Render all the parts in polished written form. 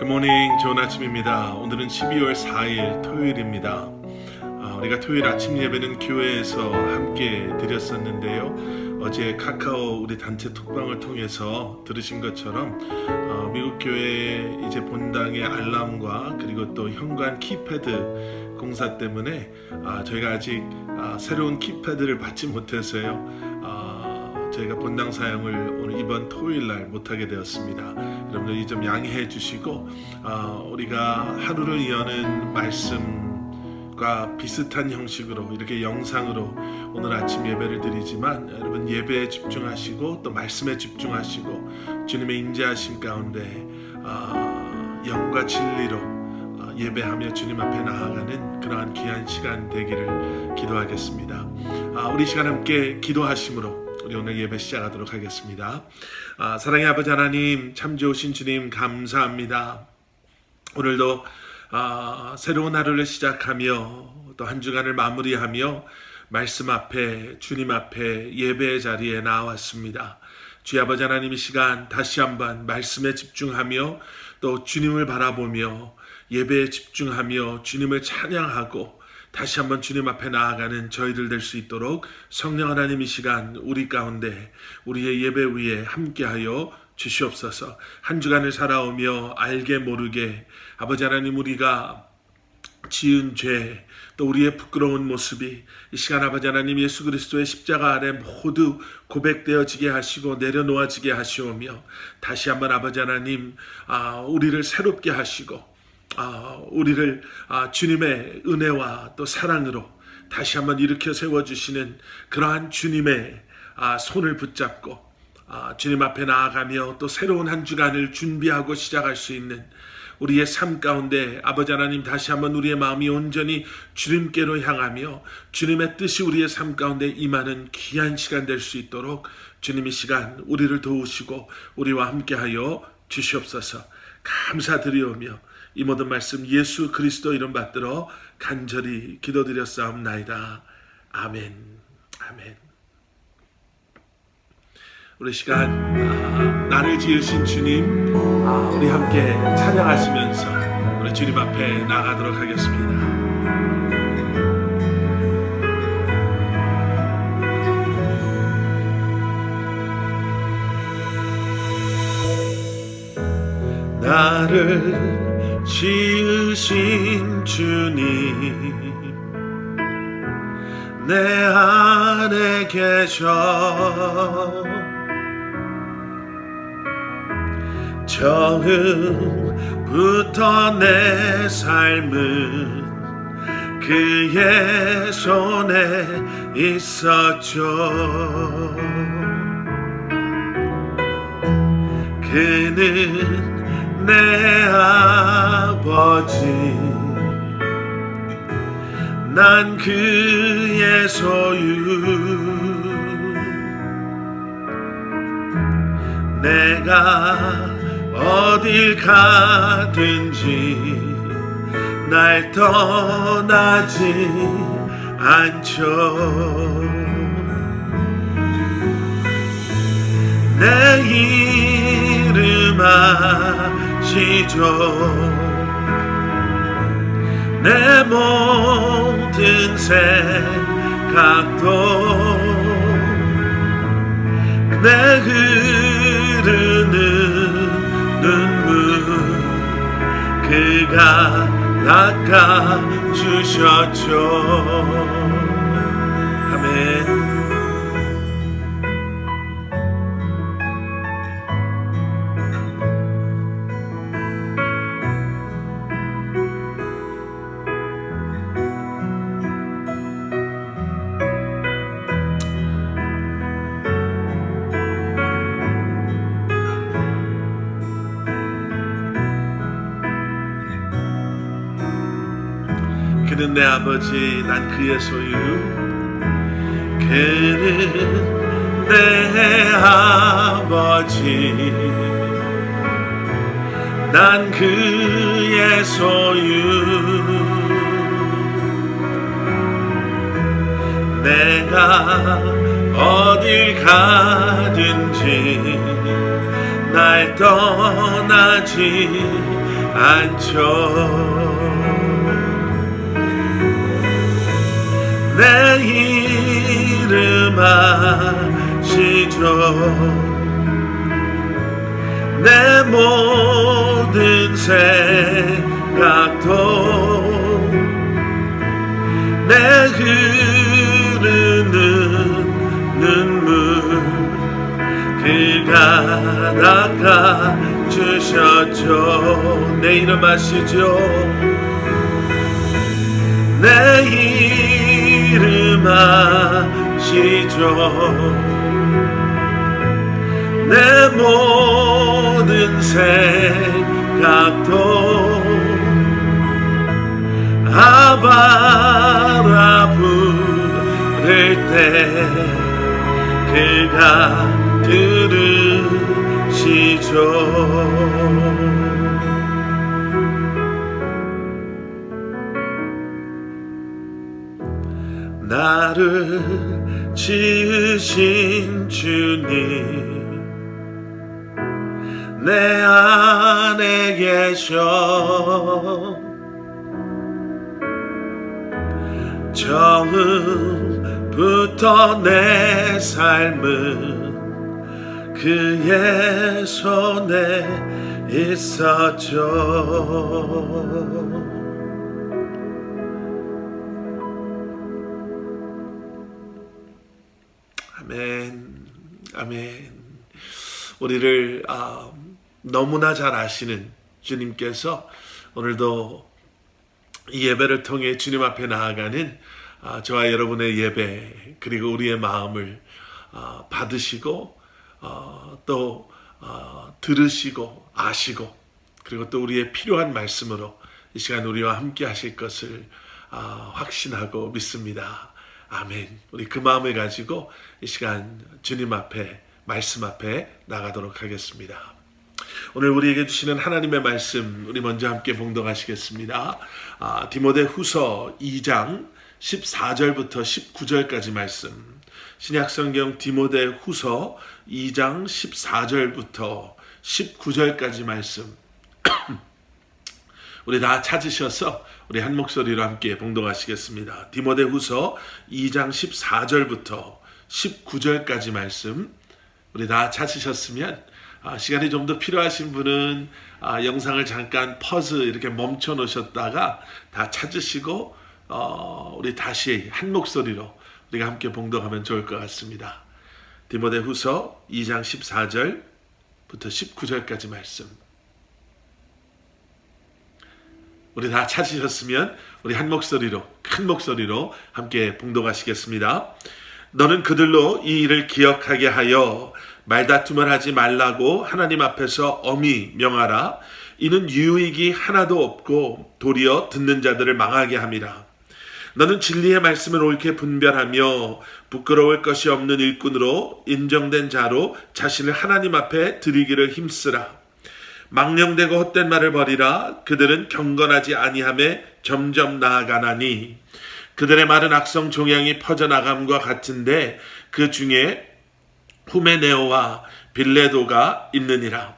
굿모닝, 좋은 아침입니다. 오늘은 12월 4일 토요일입니다. 우리가 토요일 아침 예배는 교회에서 함께 드렸었는데요. 어제 카카오 우리 단체 톡방을 통해서 들으신 것처럼 미국 교회 이제 본당의 알람과 그리고 또 현관 키패드 공사 때문에 저희가 아직 새로운 키패드를 받지 못해서요. 저희가 본당 사용을 오늘 이번 토요일 날 못하게 되었습니다. 여러분들 이 점 양해해 주시고 우리가 하루를 여는 말씀과 비슷한 형식으로 이렇게 영상으로 오늘 아침 예배를 드리지만 여러분 예배에 집중하시고 또 말씀에 집중하시고 주님의 임재하심 가운데 영과 진리로 예배하며 주님 앞에 나아가는 그러한 귀한 시간 되기를 기도하겠습니다. 우리 시간 함께 기도하심으로 우리 오늘 예배 시작하도록 하겠습니다. 사랑의 아버지 하나님, 참 좋으신 주님 감사합니다. 오늘도 새로운 하루를 시작하며 또 한 주간을 마무리하며 말씀 앞에 주님 앞에 예배의 자리에 나왔습니다. 주의 아버지 하나님, 이 시간 다시 한번 말씀에 집중하며 또 주님을 바라보며 예배에 집중하며 주님을 찬양하고 다시 한번 주님 앞에 나아가는 저희들 될 수 있도록 성령 하나님 이 시간 우리 가운데 우리의 예배 위에 함께하여 주시옵소서. 한 주간을 살아오며 알게 모르게 아버지 하나님 우리가 지은 죄 또 우리의 부끄러운 모습이 이 시간 아버지 하나님 예수 그리스도의 십자가 아래 모두 고백되어지게 하시고 내려놓아지게 하시오며 다시 한번 아버지 하나님 우리를 새롭게 하시고 우리를 주님의 은혜와 또 사랑으로 다시 한번 일으켜 세워주시는 그러한 주님의 손을 붙잡고 주님 앞에 나아가며 또 새로운 한 주간을 준비하고 시작할 수 있는 우리의 삶 가운데 아버지 하나님 다시 한번 우리의 마음이 온전히 주님께로 향하며 주님의 뜻이 우리의 삶 가운데 임하는 귀한 시간 될 수 있도록 주님 이 시간 우리를 도우시고 우리와 함께하여 주시옵소서. 감사드리오며 이 모든 말씀 예수 그리스도 이름 받들어 간절히 기도드렸사옵나이다. 아멘. 아멘. 우리 시간 나를 지으신 주님 우리 함께 찬양하시면서 우리 주님 앞에 나가도록 하겠습니다. 나를 지으신 주님 내 안에 계셔 처음부터 내 삶은 그의 손에 있었죠. 그는 내 아버지 난 그의 소유 내가 어딜 가든지 날 떠나지 않죠. 내 이름 아시죠. 내 모든 생각도 내 흐르는 눈물 그가 닦아주셨죠. 아멘. 그는 내 아버지 난 그의 소유 그는 내 아버지 난 그의 소유 내가 어딜 가든지 날 떠나지 내 이름 아시죠. 내 모든 생각도 내 흐르는 눈물 그가 닦아주셨죠. 내 이름 아시죠. 내 이름 아시죠. 내 모든 생각도 아바라 부를 때 그가 들으시죠. 나를 지으신 주님 내 안에 계셔. 처음부터 내 삶은 그의 손에 있었죠. 아멘, 아멘. 우리를 너무나 잘 아시는 주님께서 오늘도 이 예배를 통해 주님 앞에 나아가는 저와 여러분의 예배 그리고 우리의 마음을 받으시고 또 들으시고 아시고 그리고 또 우리의 필요한 말씀으로 이 시간 우리와 함께 하실 것을 확신하고 믿습니다. 아멘. 우리 그 마음을 가지고 이 시간 주님 앞에 말씀 앞에 나가도록 하겠습니다. 오늘 우리에게 주시는 하나님의 말씀 우리 먼저 함께 봉독하시겠습니다. 디모데후서 2장 14절부터 19절까지 말씀. 신약성경 디모데후서 2장 14절부터 19절까지 말씀. 우리 다 찾으셔서 우리 한 목소리로 함께 봉독하시겠습니다. 디모데후서 2장 14절부터 19절까지 말씀. 우리 다 찾으셨으면 시간이 좀 더 필요하신 분은 영상을 잠깐 퍼즈 이렇게 멈춰 놓으셨다가 다 찾으시고 우리 다시 한 목소리로 우리가 함께 봉독하면 좋을 것 같습니다. 디모데후서 2장 14절부터 19절까지 말씀. 우리 다 찾으셨으면 우리 한 목소리로 큰 목소리로 함께 봉독하시겠습니다. 너는 그들로 이 일을 기억하게 하여 말다툼을 하지 말라고 하나님 앞에서 엄히 명하라. 이는 유익이 하나도 없고 도리어 듣는 자들을 망하게 함이라. 너는 진리의 말씀을 옳게 분별하며 부끄러울 것이 없는 일꾼으로 인정된 자로 자신을 하나님 앞에 드리기를 힘쓰라. 망령되고 헛된 말을 버리라. 그들은 경건하지 아니함에 점점 나아가나니 그들의 말은 악성 종양이 퍼져나감과 같은데 그 중에 후메네오와 빌레도가 있느니라.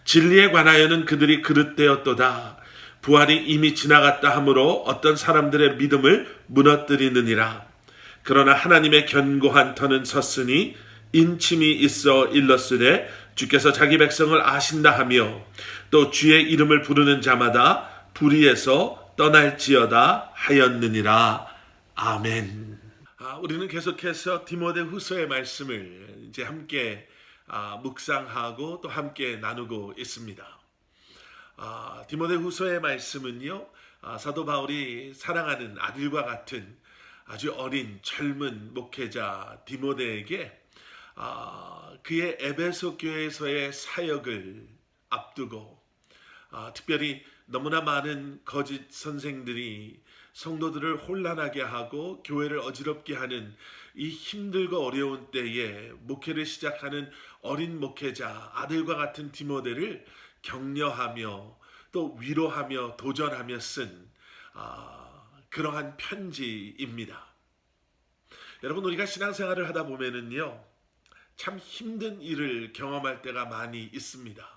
진리에 관하여는 그들이 그릇되었도다. 부활이 이미 지나갔다 하므로 어떤 사람들의 믿음을 무너뜨리느니라. 그러나 하나님의 견고한 터는 섰으니 인침이 있어 일렀으되 주께서 자기 백성을 아신다 하며 또 주의 이름을 부르는 자마다 불의에서 떠날지어다 하였느니라. 아멘. 우리는 계속해서 디모데후서의 말씀을 이제 함께 묵상하고 또 함께 나누고 있습니다. 디모데후서의 말씀은요, 사도 바울이 사랑하는 아들과 같은 아주 어린 젊은 목회자 디모데에게 그의 에베소 교회에서의 사역을 앞두고 특별히 너무나 많은 거짓 선생들이 성도들을 혼란하게 하고 교회를 어지럽게 하는 이 힘들고 어려운 때에 목회를 시작하는 어린 목회자 아들과 같은 디모데를 격려하며 또 위로하며 도전하며 쓴 그러한 편지입니다. 여러분, 우리가 신앙생활을 하다 보면은요, 참 힘든 일을 경험할 때가 많이 있습니다.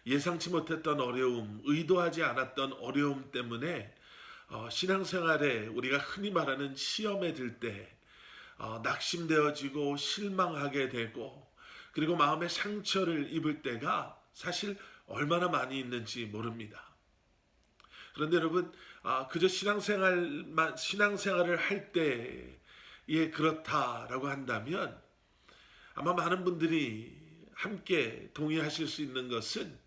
예상치 못했던 어려움, 의도하지 않았던 어려움 때문에 신앙생활에 우리가 흔히 말하는 시험에 들 때 낙심되어지고 실망하게 되고 그리고 마음의 상처를 입을 때가 사실 얼마나 많이 있는지 모릅니다. 그런데 여러분, 그저 신앙생활을 할 때에 그렇다라고 한다면 아마 많은 분들이 함께 동의하실 수 있는 것은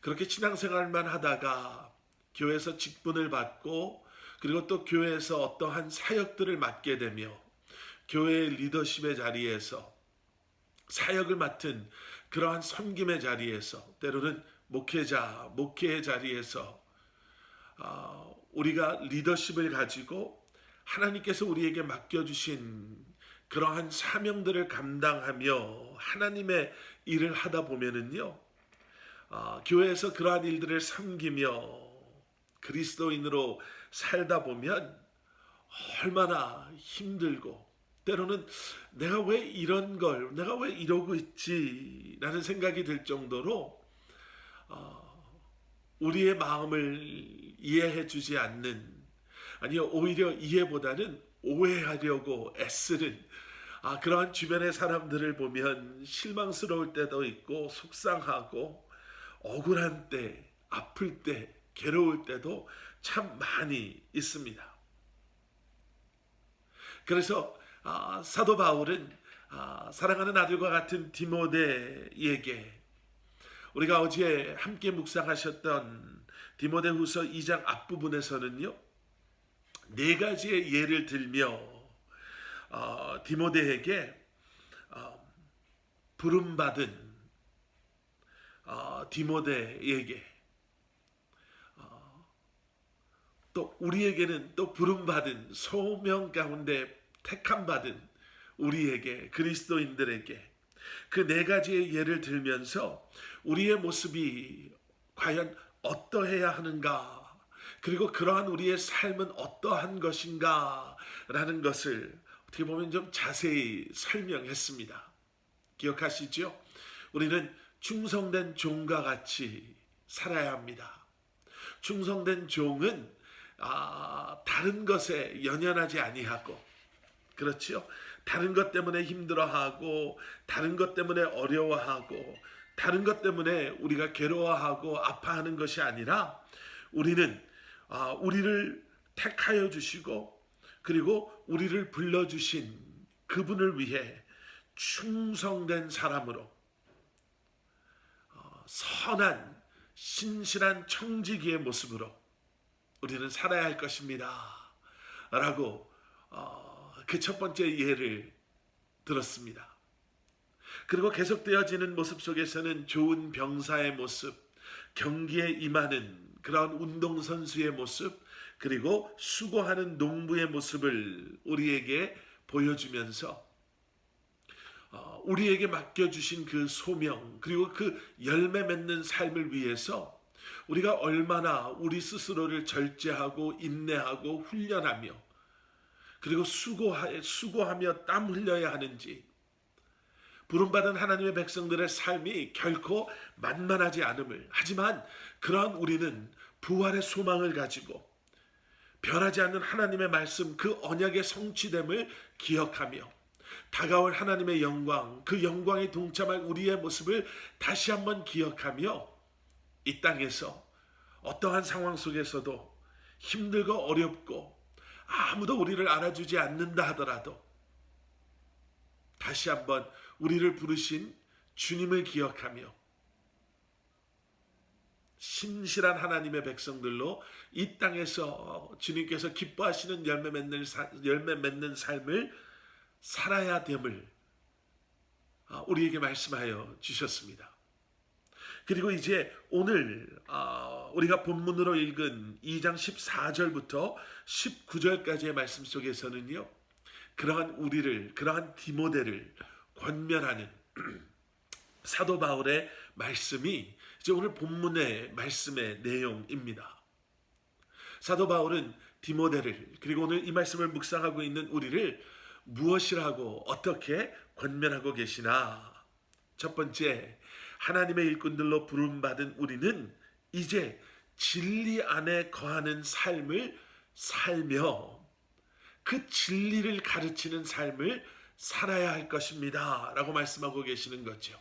그렇게 신앙생활만 하다가 교회에서 직분을 받고 그리고 또 교회에서 어떠한 사역들을 맡게 되며 교회의 리더십의 자리에서 사역을 맡은 그러한 섬김의 자리에서 때로는 목회의 자리에서 우리가 리더십을 가지고 하나님께서 우리에게 맡겨주신 그러한 사명들을 감당하며 하나님의 일을 하다 보면은요, 교회에서 그러한 일들을 섬기며 그리스도인으로 살다 보면 얼마나 힘들고 때로는 내가 왜 이러고 있지 라는 생각이 들 정도로 우리의 마음을 이해해 주지 않는, 아니요 오히려 이해보다는 오해하려고 애쓰는 그러한 주변의 사람들을 보면 실망스러울 때도 있고 속상하고 억울한 때, 아플 때, 괴로울 때도 참 많이 있습니다. 그래서 사도 바울은 사랑하는 아들과 같은 디모데에게 우리가 어제 함께 묵상하셨던 디모데후서 2장 앞부분에서는요, 네 가지의 예를 들며 디모데에게 부름받은 디모데에게 또 우리에게는 또 부름받은 소명 가운데 택함받은 우리에게, 그리스도인들에게 그 네 가지의 예를 들면서 우리의 모습이 과연 어떠해야 하는가, 그리고 그러한 우리의 삶은 어떠한 것인가 라는 것을 어떻게 보면 좀 자세히 설명했습니다. 기억하시죠? 우리는 충성된 종과 같이 살아야 합니다. 충성된 종은 다른 것에 연연하지 아니하고, 그렇죠? 다른 것 때문에 힘들어하고 다른 것 때문에 어려워하고 다른 것 때문에 우리가 괴로워하고 아파하는 것이 아니라 우리는 우리를 택하여 주시고 그리고 우리를 불러주신 그분을 위해 충성된 사람으로 선한 신실한 청지기의 모습으로 우리는 살아야 할 것입니다 라고 그 첫 번째 예를 들었습니다. 그리고 계속되어지는 모습 속에서는 좋은 병사의 모습, 경기에 임하는 그런 운동선수의 모습, 그리고 수고하는 농부의 모습을 우리에게 보여주면서 우리에게 맡겨주신 그 소명, 그리고 그 열매 맺는 삶을 위해서 우리가 얼마나 우리 스스로를 절제하고 인내하고 훈련하며 그리고 수고하며 땀 흘려야 하는지, 부름받은 하나님의 백성들의 삶이 결코 만만하지 않음을, 하지만 그러한 우리는 부활의 소망을 가지고 변하지 않는 하나님의 말씀, 그 언약의 성취됨을 기억하며 다가올 하나님의 영광, 그 영광에 동참할 우리의 모습을 다시 한번 기억하며 이 땅에서 어떠한 상황 속에서도 힘들고 어렵고 아무도 우리를 알아주지 않는다 하더라도 다시 한번 우리를 부르신 주님을 기억하며 신실한 하나님의 백성들로 이 땅에서 주님께서 기뻐하시는 열매 맺는 삶을 살아야 됨을 우리에게 말씀하여 주셨습니다. 그리고 이제 오늘 우리가 본문으로 읽은 2장 14절부터 19절까지의 말씀 속에서는요, 그러한 우리를, 그러한 디모데를 권면하는 사도 바울의 말씀이 이제 오늘 본문의 말씀의 내용입니다. 사도 바울은 디모데를, 그리고 오늘 이 말씀을 묵상하고 있는 우리를 무엇이라고 어떻게 권면하고 계시나? 첫 번째, 하나님의 일꾼들로 부름받은 우리는 이제 진리 안에 거하는 삶을 살며 그 진리를 가르치는 삶을 살아야 할 것입니다 라고 말씀하고 계시는 거죠.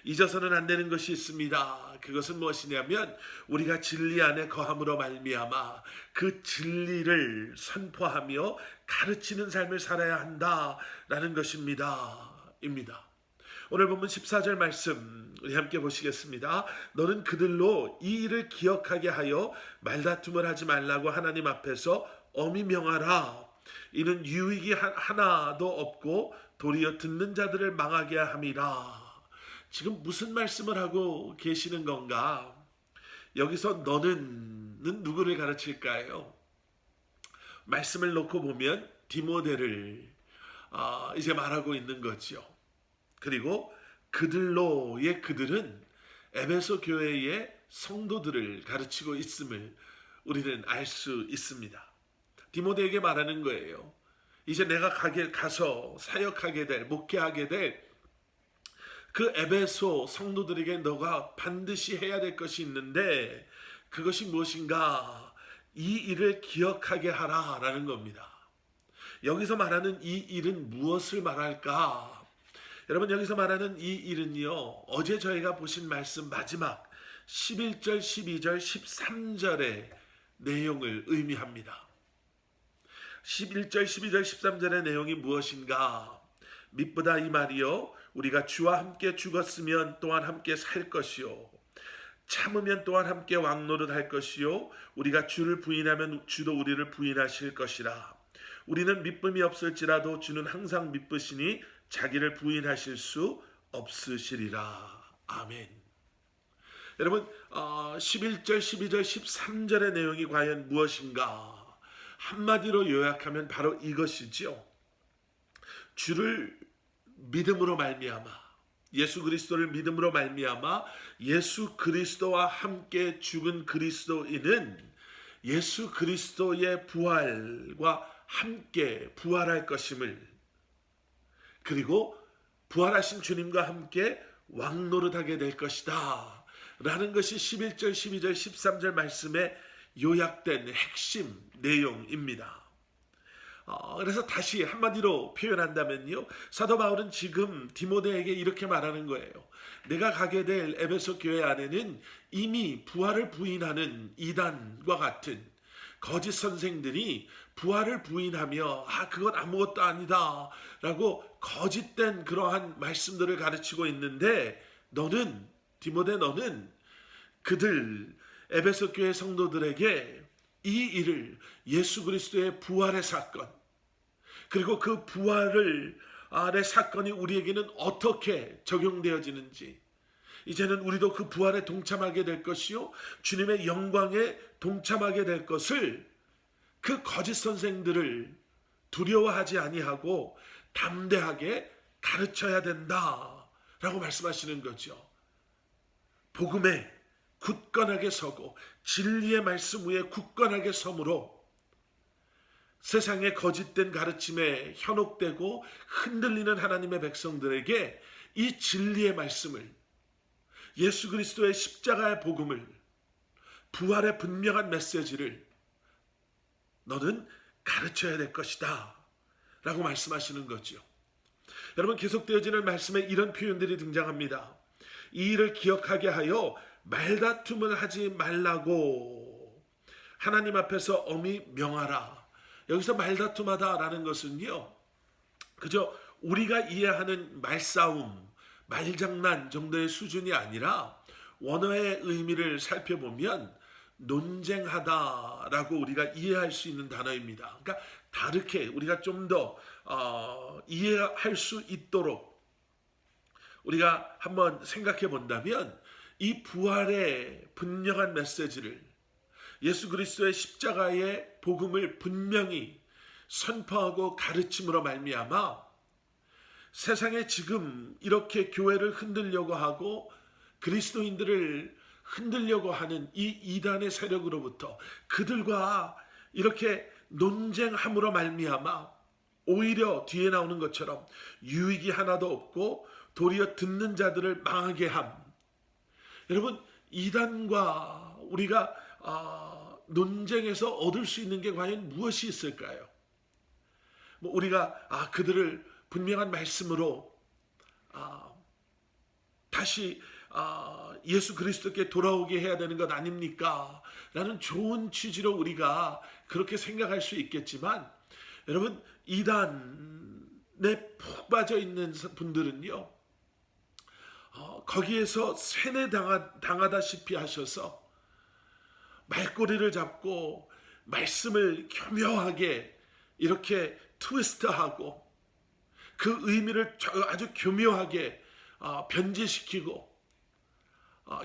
잊어서는 안 되는 것이 있습니다. 그것은 무엇이냐면 우리가 진리 안에 거함으로 말미암아 그 진리를 선포하며 가르치는 삶을 살아야 한다라는 것입니다. 오늘 본문 14절 말씀 우리 함께 보시겠습니다. 너는 그들로 이 일을 기억하게 하여 말다툼을 하지 말라고 하나님 앞에서 엄히 명하라. 이는 유익이 하나도 없고 도리어 듣는 자들을 망하게 함이라. 지금 무슨 말씀을 하고 계시는 건가? 여기서 너는 누구를 가르칠까요? 말씀을 놓고 보면 디모데를 이제 말하고 있는 거죠. 그리고 그들로의 그들은 에베소 교회의 성도들을 가르치고 있음을 우리는 알 수 있습니다. 디모데에게 말하는 거예요. 이제 내가 가서 사역하게 될, 목회하게 될 그 에베소 성도들에게 너가 반드시 해야 될 것이 있는데 그것이 무엇인가? 이 일을 기억하게 하라라는 겁니다. 여기서 말하는 이 일은 무엇을 말할까? 여러분, 여기서 말하는 이 일은요, 어제 저희가 보신 말씀 마지막 11절, 12절, 13절의 내용을 의미합니다. 11절, 12절, 13절의 내용이 무엇인가? mit보다 이 말이요, 우리가 주와 함께 죽었으면 또한 함께 살 것이요, 참으면 또한 함께 왕노릇할 것이요, 우리가 주를 부인하면 주도 우리를 부인하실 것이라. 우리는 믿음이 없을지라도 주는 항상 믿으시니 자기를 부인하실 수 없으시리라. 아멘. 여러분, 11절, 12절, 13절의 내용이 과연 무엇인가? 한마디로 요약하면 바로 이것이죠. 주를 믿음으로 말미암아, 예수 그리스도를 믿음으로 말미암아 예수 그리스도와 함께 죽은 그리스도인은 예수 그리스도의 부활과 함께 부활할 것임을, 그리고 부활하신 주님과 함께 왕노릇하게 될 것이다 라는 것이 11절, 12절, 13절 말씀에 요약된 핵심 내용입니다. 그래서 다시 한마디로 표현한다면요, 사도 바울은 지금 디모데에게 이렇게 말하는 거예요. 내가 가게 될 에베소 교회 안에는 이미 부활을 부인하는 이단과 같은 거짓 선생들이 부활을 부인하며 그건 아무것도 아니다 라고 거짓된 그러한 말씀들을 가르치고 있는데, 너는, 디모데, 너는 그들 에베소 교회 성도들에게 이 일을, 예수 그리스도의 부활의 사건, 그리고 그 부활의 사건이 우리에게는 어떻게 적용되어지는지, 이제는 우리도 그 부활에 동참하게 될 것이요, 주님의 영광에 동참하게 될 것을 그 거짓 선생들을 두려워하지 아니하고 담대하게 가르쳐야 된다라고 말씀하시는 거죠. 복음에 굳건하게 서고 진리의 말씀 위에 굳건하게 서므로 세상의 거짓된 가르침에 현혹되고 흔들리는 하나님의 백성들에게 이 진리의 말씀을, 예수 그리스도의 십자가의 복음을, 부활의 분명한 메시지를 너는 가르쳐야 될 것이다 라고 말씀하시는 거죠. 여러분, 계속되어지는 말씀에 이런 표현들이 등장합니다. 이 일을 기억하게 하여 말다툼을 하지 말라고 하나님 앞에서 엄히 명하라. 여기서 말다툼하다라는 것은요, 그저 우리가 이해하는 말싸움, 말장난 정도의 수준이 아니라 원어의 의미를 살펴보면 논쟁하다라고 우리가 이해할 수 있는 단어입니다. 그러니까 다르게 우리가 좀 더 이해할 수 있도록 우리가 한번 생각해 본다면, 이 부활의 분명한 메시지를, 예수 그리스도의 십자가의 복음을 분명히 선포하고 가르침으로 말미암아 세상에 지금 이렇게 교회를 흔들려고 하고 그리스도인들을 흔들려고 하는 이 이단의 세력으로부터, 그들과 이렇게 논쟁함으로 말미암아 오히려 뒤에 나오는 것처럼 유익이 하나도 없고 도리어 듣는 자들을 망하게 함, 여러분, 이단과 우리가 논쟁에서 얻을 수 있는 게 과연 무엇이 있을까요? 뭐 우리가 그들을 분명한 말씀으로 다시 예수 그리스도께 돌아오게 해야 되는 것 아닙니까? 라는 좋은 취지로 우리가 그렇게 생각할 수 있겠지만, 여러분, 이단에 푹 빠져 있는 분들은요, 거기에서 세뇌당하다시피 하셔서 말꼬리를 잡고 말씀을 교묘하게 이렇게 트위스트하고 그 의미를 아주 교묘하게 변제시키고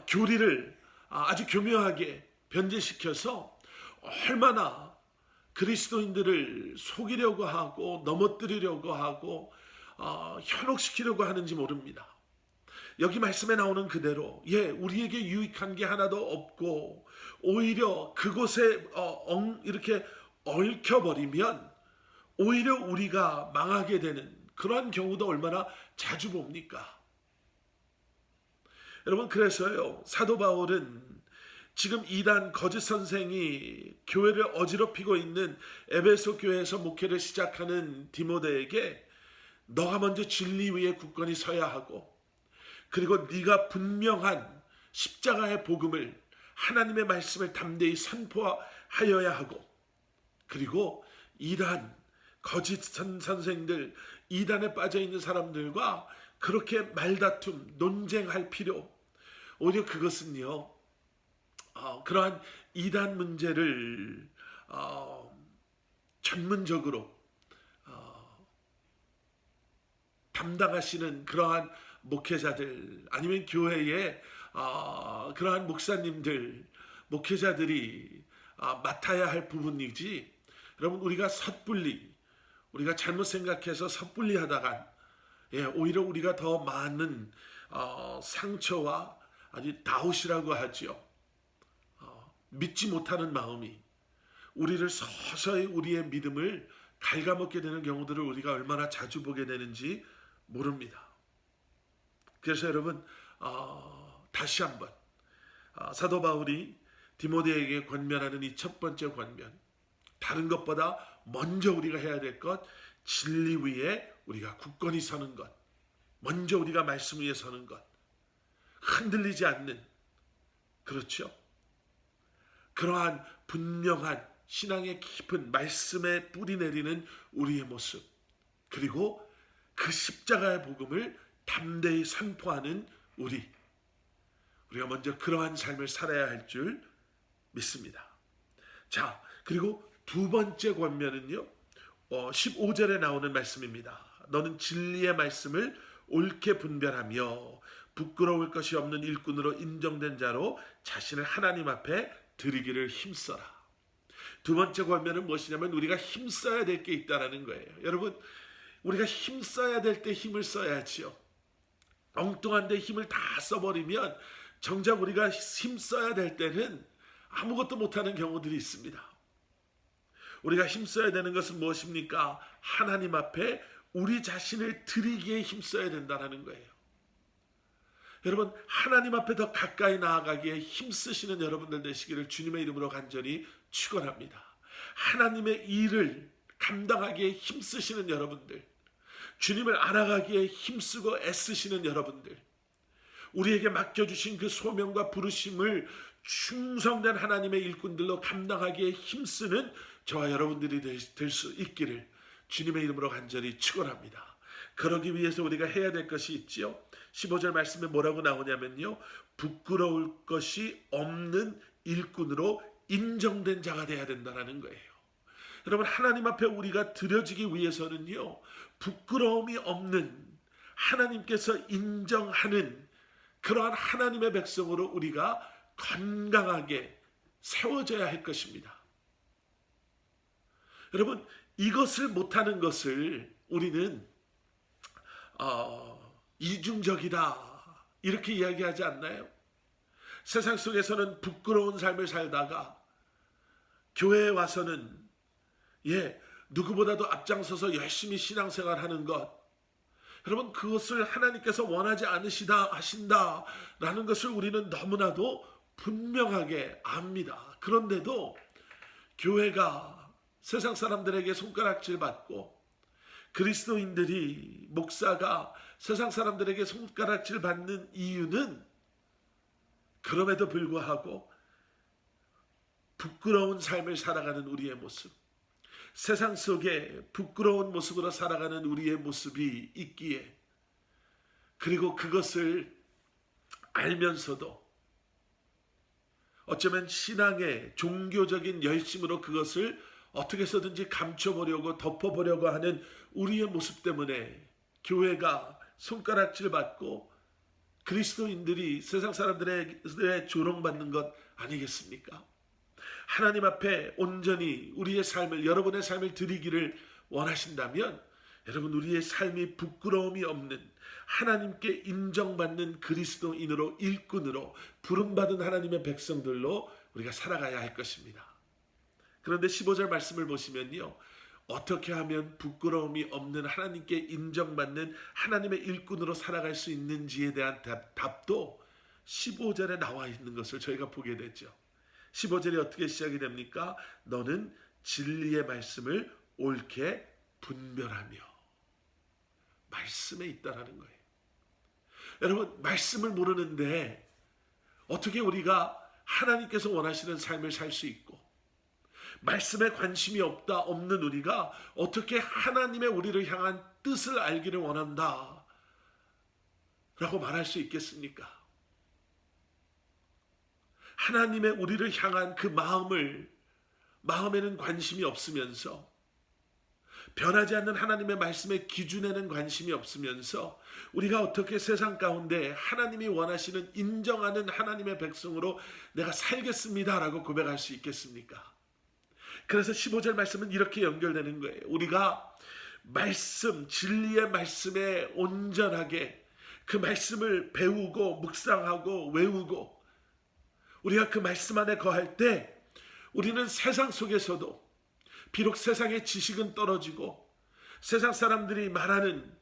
교리를 아주 교묘하게 변제시켜서 얼마나 그리스도인들을 속이려고 하고 넘어뜨리려고 하고 현혹시키려고 하는지 모릅니다. 여기 말씀에 나오는 그대로 우리에게 유익한 게 하나도 없고 오히려 그곳에 이렇게 얽혀버리면 오히려 우리가 망하게 되는 그러한 경우도 얼마나 자주 봅니까? 여러분, 그래서요, 사도 바울은 지금 이단 거짓 선생이 교회를 어지럽히고 있는 에베소 교회에서 목회를 시작하는 디모데에게 너가 먼저 진리 위에 굳건히 서야 하고, 그리고 네가 분명한 십자가의 복음을, 하나님의 말씀을 담대히 선포하여야 하고, 그리고 이단 거짓 선생들, 이단에 빠져 있는 사람들과 그렇게 말다툼, 논쟁할 필요, 오히려 그것은요, 그러한 이단 문제를 전문적으로 담당하시는 그러한 목회자들, 아니면 교회의 그러한 목사님들, 목회자들이 맡아야 할 부분이지, 여러분, 우리가 우리가 잘못 생각해서 섣불리 하다간 오히려 우리가 더 많은 상처와 아주 다웃이라고 하죠. 믿지 못하는 마음이 우리를 서서히 우리의 믿음을 갉아먹게 되는 경우들을 우리가 얼마나 자주 보게 되는지 모릅니다. 그래서 여러분, 다시 한번 사도 바울이 디모데에게 권면하는 이 첫 번째 권면, 다른 것보다 먼저 우리가 해야 될 것, 진리 위에 우리가 굳건히 서는 것, 먼저 우리가 말씀 위에 서는 것, 흔들리지 않는, 그렇죠? 그러한 분명한 신앙의 깊은 말씀에 뿌리 내리는 우리의 모습, 그리고 그 십자가의 복음을 담대히 선포하는 우리가 먼저 그러한 삶을 살아야 할 줄 믿습니다. 자, 그리고 두 번째 권면은요, 15절에 나오는 말씀입니다. 너는 진리의 말씀을 옳게 분별하며 부끄러울 것이 없는 일꾼으로 인정된 자로 자신을 하나님 앞에 드리기를 힘써라. 두 번째 권면은 무엇이냐면 우리가 힘써야 될 게 있다는 거예요. 여러분, 우리가 힘써야 될 때 힘을 써야지요. 엉뚱한 데 힘을 다 써버리면 정작 우리가 힘써야 될 때는 아무것도 못하는 경우들이 있습니다. 우리가 힘써야 되는 것은 무엇입니까? 하나님 앞에 우리 자신을 드리기에 힘써야 된다는 거예요. 여러분, 하나님 앞에 더 가까이 나아가기에 힘쓰시는 여러분들 되시기를 주님의 이름으로 간절히 축원합니다. 하나님의 일을 감당하기에 힘쓰시는 여러분들, 주님을 알아가기에 힘쓰고 애쓰시는 여러분들, 우리에게 맡겨주신 그 소명과 부르심을 충성된 하나님의 일꾼들로 감당하기에 힘쓰는 저와 여러분들이 될 수 있기를 주님의 이름으로 간절히 축원합니다. 그러기 위해서 우리가 해야 될 것이 있지요. 15절 말씀에 뭐라고 나오냐면요, 부끄러울 것이 없는 일꾼으로 인정된 자가 돼야 된다는 거예요. 여러분, 하나님 앞에 우리가 드려지기 위해서는요, 부끄러움이 없는, 하나님께서 인정하는 그러한 하나님의 백성으로 우리가 건강하게 세워져야 할 것입니다. 여러분, 이것을 못하는 것을 우리는 이중적이다 이렇게 이야기하지 않나요? 세상 속에서는 부끄러운 삶을 살다가 교회에 와서는 누구보다도 앞장서서 열심히 신앙생활하는 것, 여러분, 그것을 하나님께서 원하지 않으시다 하신다라는 것을 우리는 너무나도 분명하게 압니다. 그런데도 교회가 세상 사람들에게 손가락질 받고 그리스도인들이, 목사가 세상 사람들에게 손가락질 받는 이유는 그럼에도 불구하고 부끄러운 삶을 살아가는 우리의 모습, 세상 속에 부끄러운 모습으로 살아가는 우리의 모습이 있기에, 그리고 그것을 알면서도 어쩌면 신앙의 종교적인 열심으로 그것을 어떻게 해서든지 감춰보려고 덮어보려고 하는 우리의 모습 때문에 교회가 손가락질 받고 그리스도인들이 세상 사람들의 조롱받는 것 아니겠습니까? 하나님 앞에 온전히 우리의 삶을, 여러분의 삶을 드리기를 원하신다면 여러분, 우리의 삶이 부끄러움이 없는, 하나님께 인정받는 그리스도인으로, 일꾼으로 부름받은 하나님의 백성들로 우리가 살아가야 할 것입니다. 그런데 15절 말씀을 보시면요, 어떻게 하면 부끄러움이 없는, 하나님께 인정받는 하나님의 일꾼으로 살아갈 수 있는지에 대한 답도 15절에 나와 있는 것을 저희가 보게 되죠. 15절이 어떻게 시작이 됩니까? 너는 진리의 말씀을 옳게 분별하며. 말씀에 있다라는 거예요. 여러분, 말씀을 모르는데 어떻게 우리가 하나님께서 원하시는 삶을 살 수 있고, 말씀에 관심이 없는 우리가 어떻게 하나님의 우리를 향한 뜻을 알기를 원한다 라고 말할 수 있겠습니까? 하나님의 우리를 향한 그 마음에는 관심이 없으면서, 변하지 않는 하나님의 말씀의 기준에는 관심이 없으면서 우리가 어떻게 세상 가운데 하나님이 원하시는, 인정하는 하나님의 백성으로 내가 살겠습니다 라고 고백할 수 있겠습니까? 그래서 15절 말씀은 이렇게 연결되는 거예요. 우리가 말씀, 진리의 말씀에 온전하게 그 말씀을 배우고 묵상하고 외우고 우리가 그 말씀 안에 거할 때 우리는 세상 속에서도, 비록 세상의 지식은 떨어지고 세상 사람들이 말하는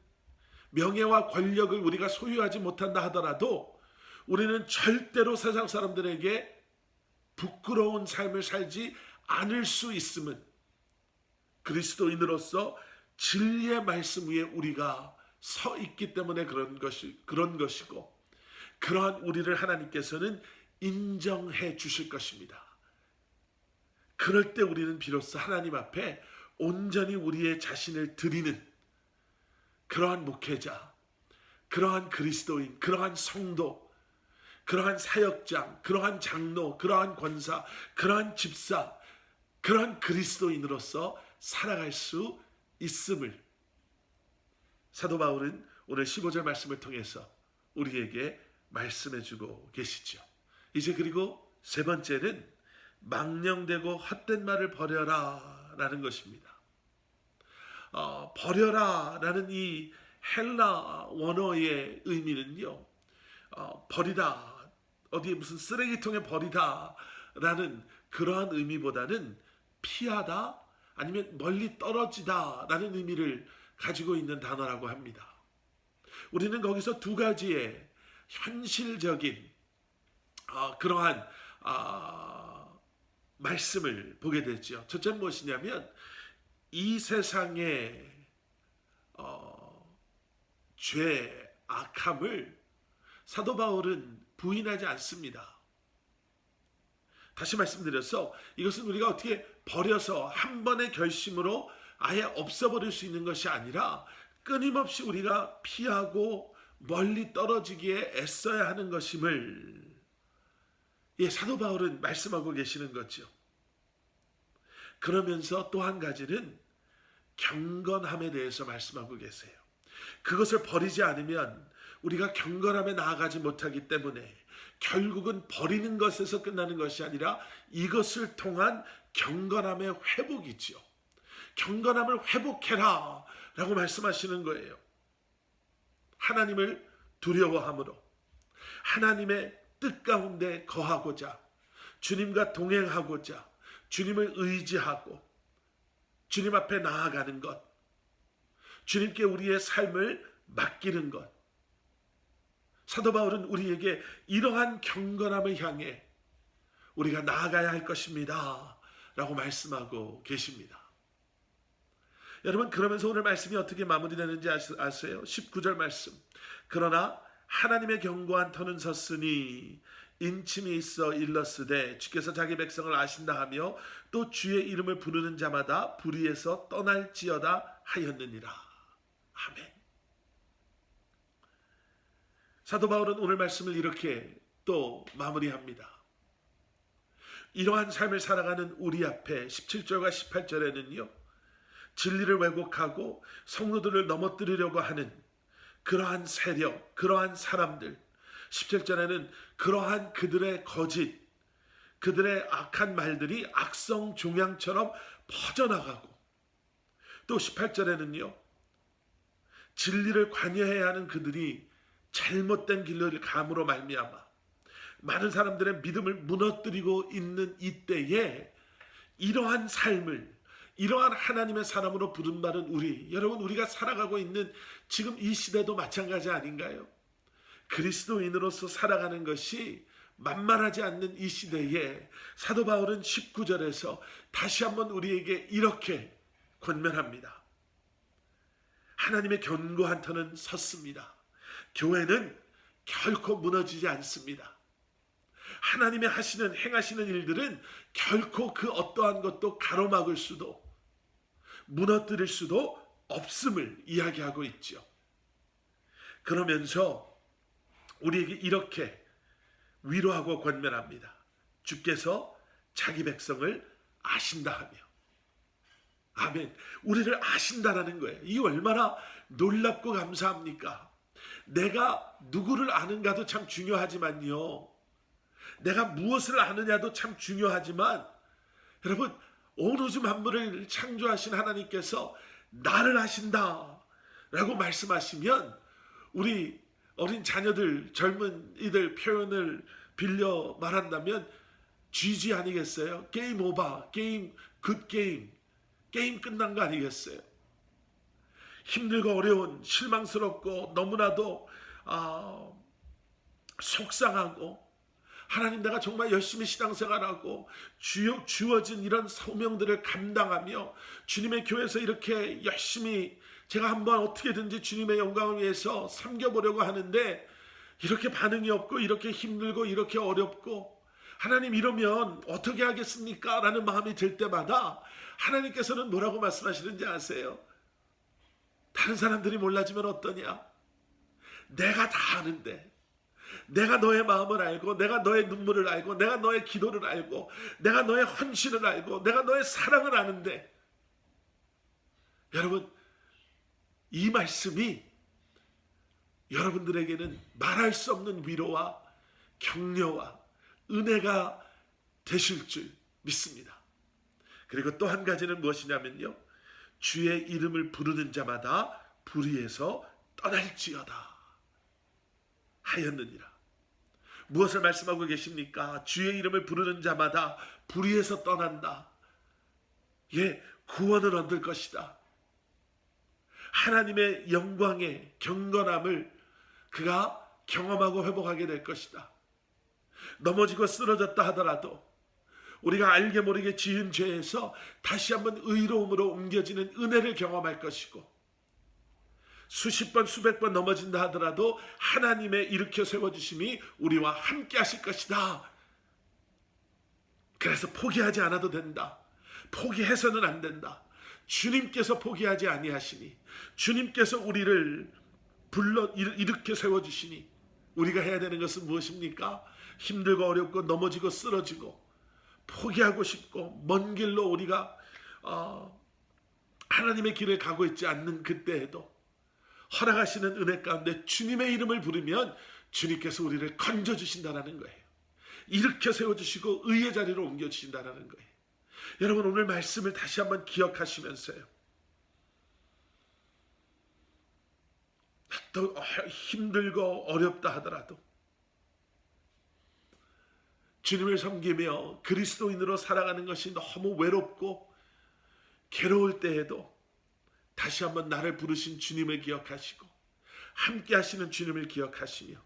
명예와 권력을 우리가 소유하지 못한다 하더라도 우리는 절대로 세상 사람들에게 부끄러운 삶을 살지 않을 수 있음은 그리스도인으로서 진리의 말씀 위에 우리가 서 있기 때문에 그런 것이고, 그러한 우리를 하나님께서는 인정해 주실 것입니다. 그럴 때 우리는 비로소 하나님 앞에 온전히 우리의 자신을 드리는 그러한 목회자, 그러한 그리스도인, 그러한 성도, 그러한 사역장, 그러한 장로, 그러한 권사, 그러한 집사, 그러한 그리스도인으로서 살아갈 수 있음을 사도 바울은 오늘 15절 말씀을 통해서 우리에게 말씀해주고 계시죠. 이제 그리고 세 번째는 망령되고 헛된 말을 버려라 라는 것입니다. 버려라 라는 이 헬라 원어의 의미는요, 버리다, 어디에 무슨 쓰레기통에 버리다 라는 그러한 의미보다는 피하다, 아니면 멀리 떨어지다 라는 의미를 가지고 있는 단어라고 합니다. 우리는 거기서 두 가지의 현실적인 그러한 말씀을 보게 되죠. 첫째는 무엇이냐면 이 세상의 죄, 악함을 사도 바울은 부인하지 않습니다. 다시 말씀드려서 이것은 우리가 어떻게 버려서 한 번의 결심으로 아예 없어버릴 수 있는 것이 아니라 끊임없이 우리가 피하고 멀리 떨어지기에 애써야 하는 것임을 사도 바울은 말씀하고 계시는 거죠. 그러면서 또 한 가지는 경건함에 대해서 말씀하고 계세요. 그것을 버리지 않으면 우리가 경건함에 나아가지 못하기 때문에 결국은 버리는 것에서 끝나는 것이 아니라 이것을 통한 경건함의 회복이죠. 경건함을 회복해라 라고 말씀하시는 거예요. 하나님을 두려워함으로 하나님의 뜻 가운데 거하고자, 주님과 동행하고자, 주님을 의지하고 주님 앞에 나아가는 것, 주님께 우리의 삶을 맡기는 것. 사도 바울은 우리에게 이러한 경건함을 향해 우리가 나아가야 할 것입니다 라고 말씀하고 계십니다. 여러분, 그러면서 오늘 말씀이 어떻게 마무리되는지 아세요? 19절 말씀. 그러나 하나님의 견고한 터는 섰으니 인침이 있어 일렀으되 주께서 자기 백성을 아신다 하며 또 주의 이름을 부르는 자마다 불의에서 떠날지어다 하였느니라. 아멘. 사도 바울은 오늘 말씀을 이렇게 또 마무리합니다. 이러한 삶을 살아가는 우리 앞에 17절과 18절에는요, 진리를 왜곡하고 성도들을 넘어뜨리려고 하는 그러한 세력, 그러한 사람들, 17절에는 그러한 그들의 거짓, 그들의 악한 말들이 악성 종양처럼 퍼져나가고, 또 18절에는요, 진리를 관여해야 하는 그들이 잘못된 길을 감으로 말미암아 많은 사람들의 믿음을 무너뜨리고 있는 이때에 이러한 삶을, 이러한 하나님의 사람으로 부름받은 우리, 여러분, 우리가 살아가고 있는 지금 이 시대도 마찬가지 아닌가요? 그리스도인으로서 살아가는 것이 만만하지 않는 이 시대에 사도 바울은 19절에서 다시 한번 우리에게 이렇게 권면합니다. 하나님의 견고한 터는 섰습니다. 교회는 결코 무너지지 않습니다. 하나님의 행하시는 일들은 결코 그 어떠한 것도 가로막을 수도 무너뜨릴 수도 없음을 이야기하고 있죠. 그러면서 우리에게 이렇게 위로하고 권면합니다. 주께서 자기 백성을 아신다 하며. 아멘. 우리를 아신다라는 거예요. 이 얼마나 놀랍고 감사합니까? 내가 누구를 아는가도 참 중요하지만요, 내가 무엇을 아느냐도 참 중요하지만, 여러분, 온 우주 만물을 창조하신 하나님께서 나를 아신다 라고 말씀하시면, 우리 어린 자녀들, 젊은 이들 표현을 빌려 말한다면 GG 아니겠어요? 게임 오버, 게임 굿 게임, 게임 끝난 거 아니겠어요? 힘들고 어려운, 실망스럽고 너무나도 속상하고, 하나님, 내가 정말 열심히 신앙생활하고 주어진 이런 소명들을 감당하며 주님의 교회에서 이렇게 열심히 제가 한번 어떻게든지 주님의 영광을 위해서 섬겨보려고 하는데 이렇게 반응이 없고 이렇게 힘들고 이렇게 어렵고, 하나님, 이러면 어떻게 하겠습니까? 라는 마음이 들 때마다 하나님께서는 뭐라고 말씀하시는지 아세요? 다른 사람들이 몰라주면 어떠냐? 내가 다 아는데, 내가 너의 마음을 알고, 내가 너의 눈물을 알고, 내가 너의 기도를 알고, 내가 너의 헌신을 알고, 내가 너의 사랑을 아는데, 여러분, 이 말씀이 여러분들에게는 말할 수 없는 위로와 격려와 은혜가 되실 줄 믿습니다. 그리고 또 한 가지는 무엇이냐면요, 주의 이름을 부르는 자마다 불의에서 떠날지어다 하였느니라. 무엇을 말씀하고 계십니까? 주의 이름을 부르는 자마다 불의에서 떠난다. 예, 구원을 얻을 것이다. 하나님의 영광의 경건함을 그가 경험하고 회복하게 될 것이다. 넘어지고 쓰러졌다 하더라도 우리가 알게 모르게 지은 죄에서 다시 한번 의로움으로 옮겨지는 은혜를 경험할 것이고, 수십 번 수백 번 넘어진다 하더라도 하나님의 일으켜 세워주심이 우리와 함께 하실 것이다. 그래서 포기하지 않아도 된다. 포기해서는 안 된다. 주님께서 포기하지 아니하시니, 주님께서 우리를 일으켜 세워주시니, 우리가 해야 되는 것은 무엇입니까? 힘들고 어렵고 넘어지고 쓰러지고 포기하고 싶고 먼 길로 우리가 하나님의 길을 가고 있지 않는 그때에도 허락하시는 은혜 가운데 주님의 이름을 부르면 주님께서 우리를 건져주신다는 거예요. 일으켜 세워주시고 의의 자리로 옮겨주신다는 거예요. 여러분, 오늘 말씀을 다시 한번 기억하시면서요, 또 힘들고 어렵다 하더라도 주님을 섬기며 그리스도인으로 살아가는 것이 너무 외롭고 괴로울 때에도 다시 한번 나를 부르신 주님을 기억하시고 함께 하시는 주님을 기억하시며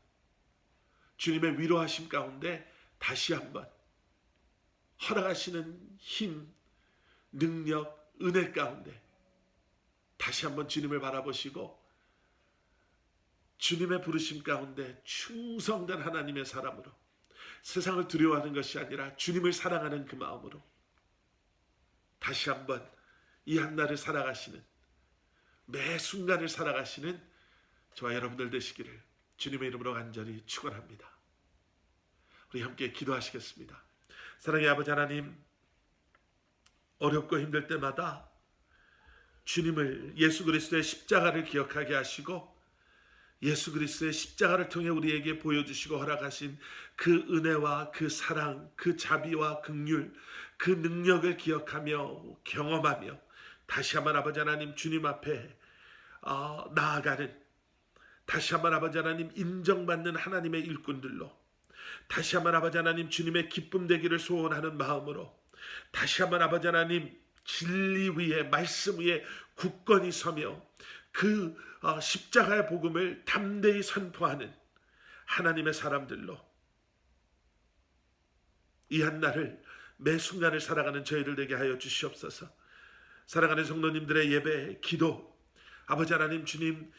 주님의 위로하심 가운데 다시 한번 허락하시는 힘, 능력, 은혜 가운데 다시 한번 주님을 바라보시고 주님의 부르심 가운데 충성된 하나님의 사람으로 세상을 두려워하는 것이 아니라 주님을 사랑하는 그 마음으로 다시 한번 이 한날을 살아가시는, 매 순간을 살아가시는 저와 여러분들 되시기를 주님의 이름으로 간절히 축원합니다. 우리 함께 기도하시겠습니다. 사랑의 아버지 하나님, 어렵고 힘들 때마다 주님을, 예수 그리스도의 십자가를 기억하게 하시고 예수 그리스도의 십자가를 통해 우리에게 보여주시고 허락하신 그 은혜와 그 사랑, 그 자비와 긍휼, 그 능력을 기억하며 경험하며 다시 한번 아버지 하나님 주님 앞에 나아가는, 다시 한번 아버지 하나님 인정받는 하나님의 일꾼들로, 다시 한번 아버지 하나님 주님의 기쁨 되기를 소원하는 마음으로 다시 한번 아버지 하나님 진리 위에, 말씀 위에 굳건히 서며 그 십자가의 복음을 담대히 선포하는 하나님의 사람들로 이 한날을 매 순간을 살아가는 저희들 되게 하여 주시옵소서. 사랑하는 성도님들의 예배, 기도 아버지 하나님 주님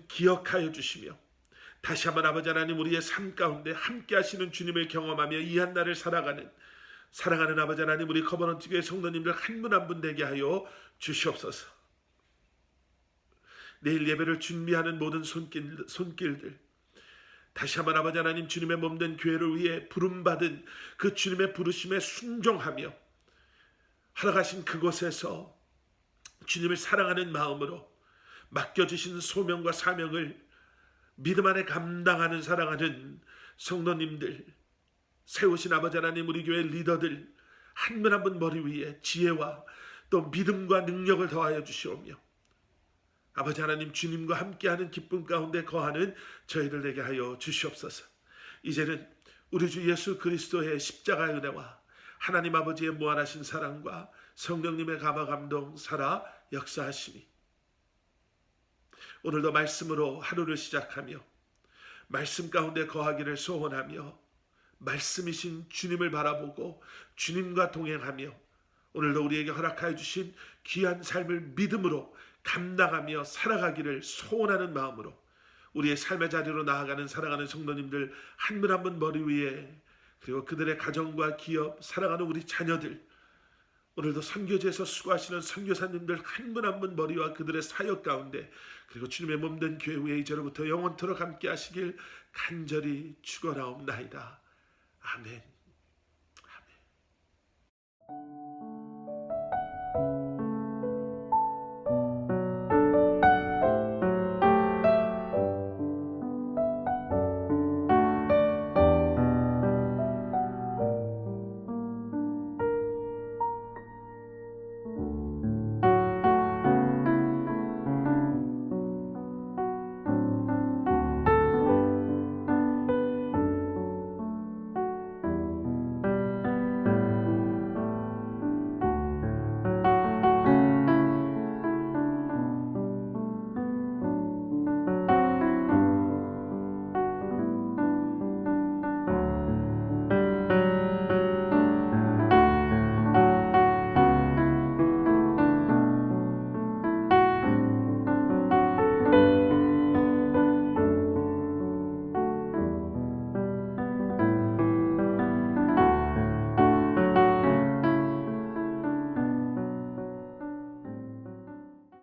기억하여 주시며 다시 한번 아버지 하나님 우리의 삶 가운데 함께 하시는 주님을 경험하며 이 한날을 살아가는 사랑하는 아버지 하나님 우리 커버넌트 교회 성도님들 한 분 한 분 되게 하여 주시옵소서. 내일 예배를 준비하는 모든 손길들 다시 한번 아버지 하나님 주님의 몸된 교회를 위해 부름받은 그 주님의 부르심에 순종하며 허락하신 그곳에서 주님을 사랑하는 마음으로 맡겨주신 소명과 사명을 믿음 안에 감당하는 사랑하는 성도님들, 세우신 아버지 하나님 우리 교회 리더들 한 분 한 분 머리 위에 지혜와 또 믿음과 능력을 더하여 주시오며 아버지 하나님 주님과 함께하는 기쁨 가운데 거하는 저희들 되게 하여 주시옵소서. 이제는 우리 주 예수 그리스도의 십자가의 은혜와 하나님 아버지의 무한하신 사랑과 성령님의 감화 감동 살아 역사하시니 오늘도 말씀으로 하루를 시작하며 말씀 가운데 거하기를 소원하며 말씀이신 주님을 바라보고 주님과 동행하며 오늘도 우리에게 허락하여 주신 귀한 삶을 믿음으로 감당하며 살아가기를 소원하는 마음으로 우리의 삶의 자리로 나아가는 사랑하는 성도님들 한 분 한 분 머리 위에, 그리고 그들의 가정과 기업, 사랑하는 우리 자녀들, 오늘도 선교지에서 수고하시는 선교사님들 한 분 한 분 머리와 그들의 사역 가운데, 그리고 주님의 몸된 교회 위에 이제로부터 영원토록 함께 하시길 간절히 축원하옵나이다. 아멘. 아멘.